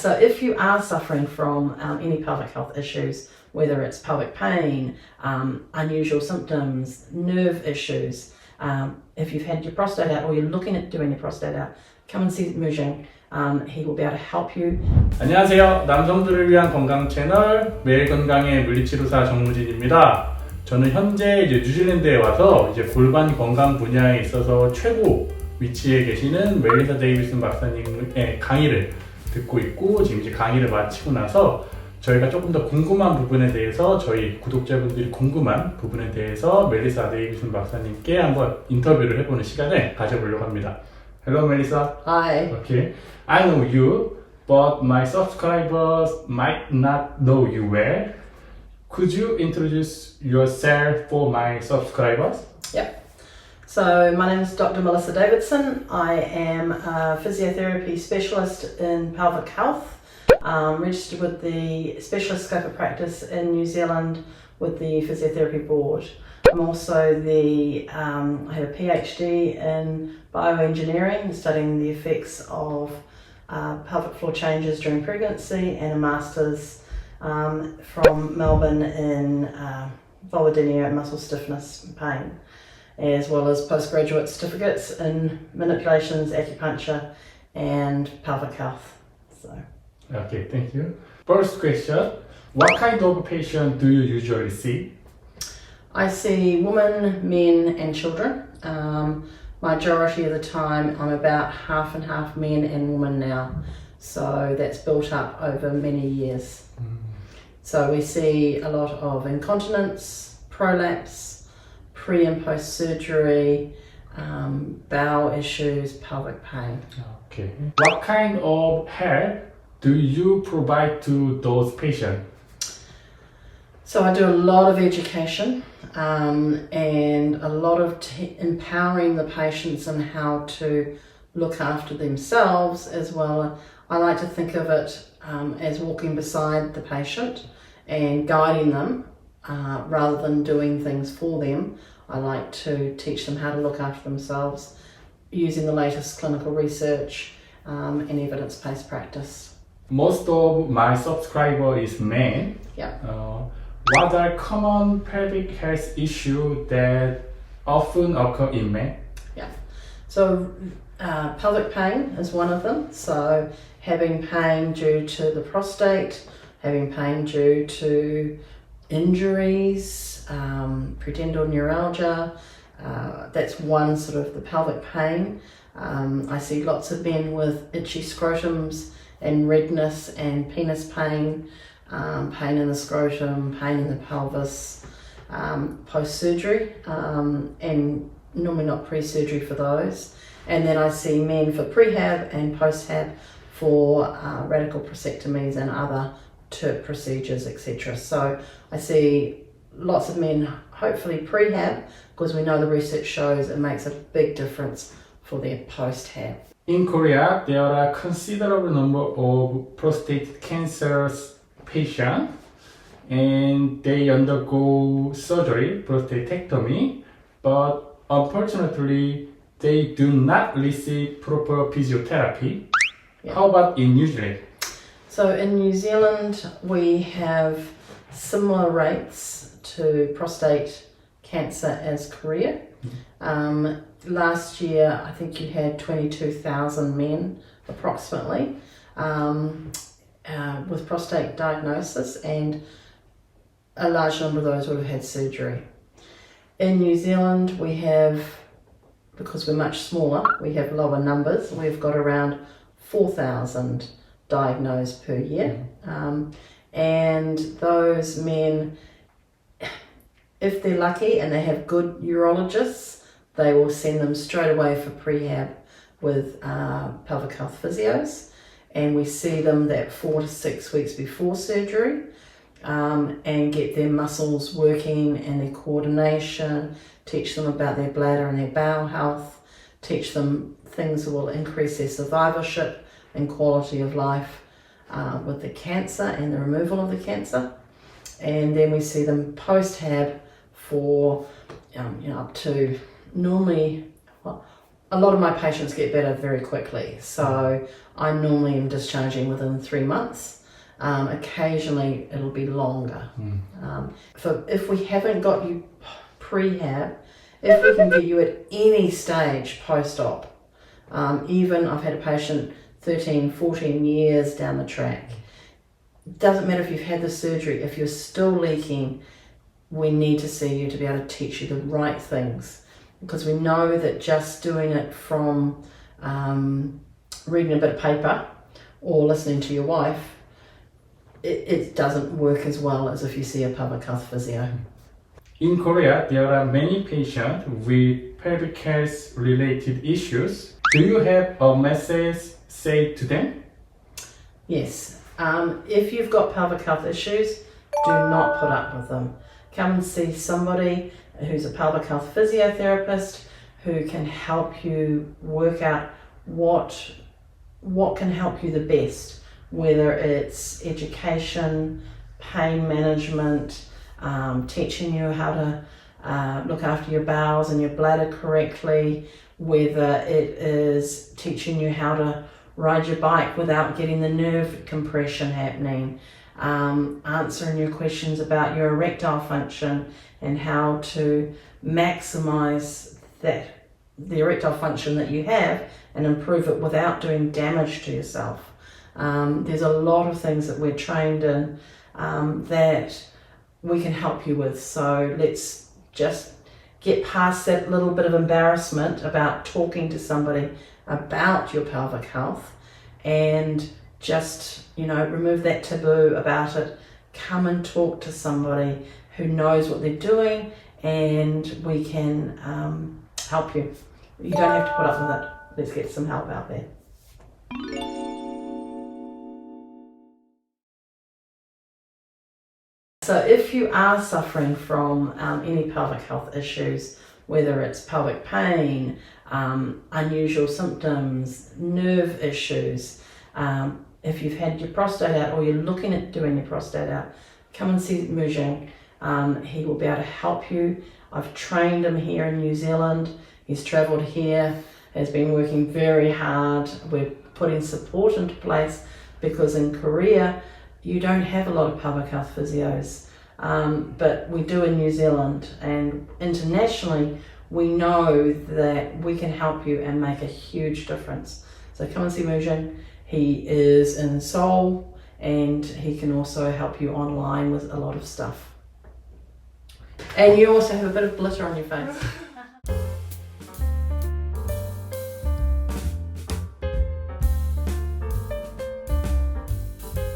So if you are suffering from any pelvic health issues, whether it's pelvic pain, unusual symptoms, nerve issues, if you've had your prostate out or you're looking at doing your prostate out, come and see Mujing. He will be able to help you. 안녕하세요. 남성들을 위한 건강 채널 메일건강의 물리치료사 정무진입니다. 저는 현재 뉴질랜드에 와서 골반 건강 분야에 있어서 최고 위치에 계시는 멜리사 데이비슨 박사님의 강의를 듣고 있고, 지금 강의를 마치고 나서 저희가 조금 더 궁금한 부분에 대해서, 저희 구독자분들이 궁금한 부분에 대해서 멜리사 데이비슨 박사님께 한번 인터뷰를 해보는 시간을 가져보려고 합니다. Hello, Melissa. Hi. Okay, I know you, but my subscribers might not know you well. Could you introduce yourself for my subscribers? Yep. So my name is Dr. Melissa Davidson. I am a physiotherapy specialist in pelvic health, registered with the specialist scope of practice in New Zealand with the Physiotherapy Board. I'm also I have a PhD in bioengineering, studying the effects of pelvic floor changes during pregnancy, and a master's from Melbourne in vulvodynia and muscle stiffness and pain, as well as postgraduate certificates in manipulations, acupuncture, and pelvic health. So. Okay, thank you. First question, what kind of patient do you usually see? I see women, men, and children. Majority of the time, I'm about half and half men and women now. So that's built up over many years. So we see a lot of incontinence, prolapse, pre and post surgery, bowel issues, pelvic pain. Okay. What kind of help do you provide to those patients? So I do a lot of education and a lot of empowering the patients on how to look after themselves as well. I like to think of it as walking beside the patient and guiding them rather than doing things for them. I like to teach them how to look after themselves using the latest clinical research and evidence-based practice. Most of my subscriber is men. Yeah. What are common pelvic health issues that often occur in men? Yeah. So pelvic pain is one of them. So having pain due to the prostate, having pain due to injuries, pretendal neuralgia, that's one sort of the pelvic pain. I see lots of men with itchy scrotums and redness and penis pain, pain in the scrotum, pain in the pelvis, post-surgery, and normally not pre-surgery for those. And then I see men for prehab and post-hab for radical prostatectomies and other TURP procedures, etc. So I see lots of men, hopefully prehab, because we know the research shows it makes a big difference for their post-hab. In Korea, there are a considerable number of prostate cancer patients, and they undergo surgery, prostatectomy, but unfortunately, they do not receive proper physiotherapy. Yeah. How about in New Zealand? So in New Zealand, we have similar rates to prostate cancer as Korea. Last year, I think you had 22,000 men approximately with prostate diagnosis, and a large number of those would have had surgery. In New Zealand, we have, because we're much smaller, we have lower numbers. We've got around 4,000 diagnosed per year. And those men, if they're lucky and they have good urologists, they will send them straight away for prehab with pelvic health physios. And we see them that 4 to 6 weeks before surgery and get their muscles working and their coordination, teach them about their bladder and their bowel health, teach them things that will increase their survivorship and quality of life with the cancer and the removal of the cancer. And then we see them post-hab for up to normally a lot of my patients get better very quickly. So I normally am discharging within 3 months. Occasionally it'll be longer. If we haven't got you prehab, if we can get you at any stage post-op, even I've had a patient 13, 14 years down the track. Doesn't matter if you've had the surgery, if you're still leaking, we need to see you to be able to teach you the right things, because we know that just doing it from reading a bit of paper or listening to your wife, it doesn't work as well as if you see a pelvic health physio. In Korea, there are many patients with pelvic health related issues. Do you have a message say to them? Yes. If you've got pelvic health issues, do not put up with them. Come and see somebody who's a pelvic health physiotherapist who can help you work out what can help you the best, whether it's education, pain management, teaching you how to look after your bowels and your bladder correctly, whether it is teaching you how to ride your bike without getting the nerve compression happening, answering your questions about your erectile function and how to maximize the erectile function that you have and improve it without doing damage to yourself. There's a lot of things that we're trained in that we can help you with. So let's just get past that little bit of embarrassment about talking to somebody about your pelvic health and just, remove that taboo about it. Come and talk to somebody who knows what they're doing and we can help you. You don't have to put up with it. Let's get some help out there. So if you are suffering from any pelvic health issues, whether it's pelvic pain, unusual symptoms, nerve issues, if you've had your prostate out or you're looking at doing your prostate out, come and see Mujang. He will be able to help you. I've trained him here in New Zealand. He's travelled here, has been working very hard. We're putting support into place because in Korea, you don't have a lot of pelvic health physios, but we do in New Zealand, and internationally we know that we can help you and make a huge difference. So come and see Mujang. He is in Seoul and he can also help you online with a lot of stuff. And you also have a bit of glitter on your face.